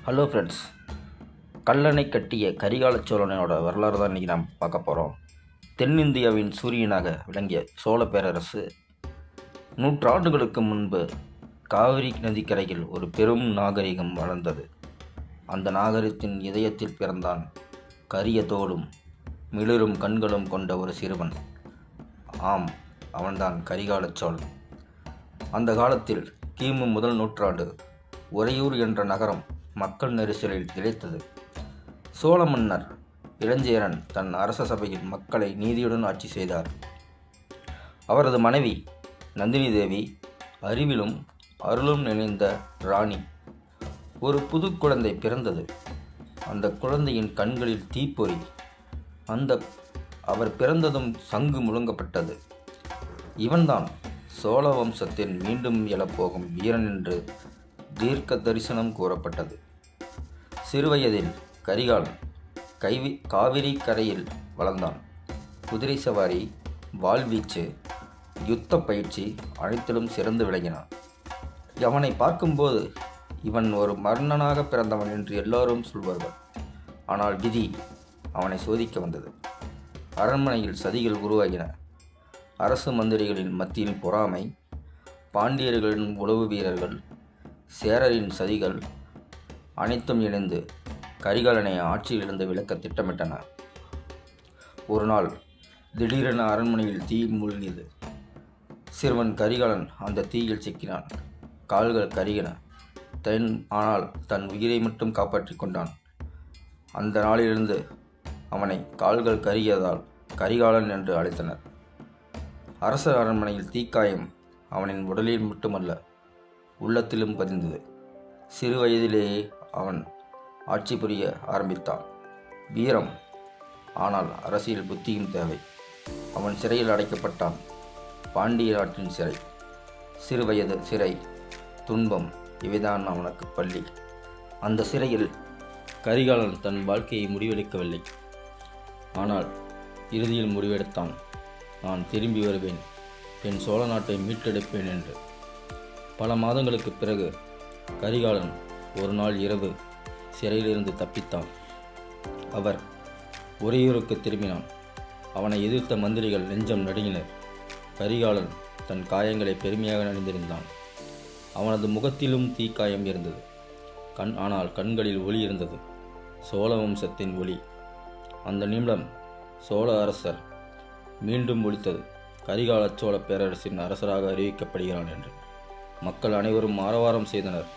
Hello friends, Kallanai கட்டிய கரிகால சோழனோட வரலாறு தான் இன்றைக்கி நாம் பார்க்க போகிறோம். தென்னிந்தியாவின் சூரியனாக விளங்கிய சோழ பேரரசு நூற்றாண்டுகளுக்கு முன்பு காவிரி நதிக்கரையில் ஒரு பெரும் நாகரிகம் வளர்ந்தது. அந்த நாகரிகத்தின் இதயத்தில் பிறந்தான் கரிய தோடும் மிளிரும் கண்களும் கொண்ட ஒரு சிறுவன். ஆம், அவன்தான் கரிகால சோழன். அந்த காலத்தில் கிமு முதல் நூற்றாண்டு உறையூர் என்ற நகரம் மக்கள் நெரிசலில் திளைத்தது. சோழ மன்னர் இளஞ்சேரன் தன் அரச சபையில் மக்களை நீதியுடன் ஆட்சி செய்தார். அவரது மனைவி நந்தினி தேவி அறிவிலும் அருளும் நிறைந்த ராணி. ஒரு புது குழந்தை பிறந்தது. அந்த குழந்தையின் கண்களில் தீப்பொறி. அவர் பிறந்ததும் சங்கு முழங்கப்பட்டது. இவன்தான் சோழ வம்சத்தில் மீண்டும் எழப்போகும் வீரன் என்று தீர்க்க தரிசனம் கூறப்பட்டது. சிறுவயதில் கரிகாலன் காவிரி கரையில் வளர்ந்தான். குதிரை சவாரி, வாள்வீச்சு, யுத்த பயிற்சி அனைத்திலும் சிறந்து விளங்கினான். அவனை பார்க்கும்போது இவன் ஒரு மன்னனாக பிறந்தவன் என்று எல்லோரும் சொல்வார்கள். ஆனால் விதி அவனை சோதிக்க வந்தது. அரண்மனையில் சதிகள் உருவாகின. அரசு மந்திரிகளின் மத்தியில் பொறாமை, பாண்டியர்களின் உளவு வீரர்கள், சேரரின் சதிகள் அனைத்தும் இணைந்து கரிகாலனை ஆட்சியிலிருந்து விலக்க திட்டமிட்டன. ஒரு நாள் திடீரென அரண்மனையில் தீ மூழ்கியது. சிறுவன் கரிகாலன் அந்த தீயில் சிக்கினான். கால்கள் கருகின. ஆனால் தன் உயிரை மட்டும் காப்பாற்றி கொண்டான். அந்த நாளிலிருந்து அவனை கால்கள் கருகியதால் கரிகாலன் என்று அழைத்தனர். அரச அரண்மனையில் தீக்காயம் அவனின் உடலில் மட்டுமல்ல, உள்ளத்திலும் பதிந்தது. சிறு வயதிலேயே அவன் ஆட்சி புரிய ஆரம்பித்தான். வீரம், ஆனால் அரசியல் புத்தியும் தேவை. அவன் சிறையில் அடைக்கப்பட்டான். பாண்டிய நாட்டின் சிறை. சிறுவயது சிறை, துன்பம், இவைதான் அவனுக்கு பள்ளி. அந்த சிறையில் கரிகாலன் தன் வாழ்க்கையை முடிவெடுக்கவில்லை. ஆனால் இறுதியில் முடிவெடுத்தான். நான் திரும்பி வருவேன், என் சோழ நாட்டை மீட்டெடுப்பேன் என்று. பல மாதங்களுக்கு பிறகு கரிகாலன் ஒரு நாள் இரவு சிறையிலிருந்து தப்பித்தான். அவர் உறையூருக்கு திரும்பினான். அவனை எதிர்த்த மந்திரிகள் நெஞ்சம் நடுங்கினர். கரிகாலன் தன் காயங்களை பெருமையாக அணிந்திருந்தான். அவனது முகத்திலும் தீக்காயம் இருந்தது. ஆனால் கண்களில் ஒளி இருந்தது, சோழ வம்சத்தின் ஒளி. அந்த நிமிடம் சோழ அரசர் மீண்டும் ஒலித்தது. கரிகால சோழ பேரரசின் அரசராக அறிவிக்கப்படுகிறான் என்று. மக்கள் அனைவரும் ஆரவாரம் செய்தனர்.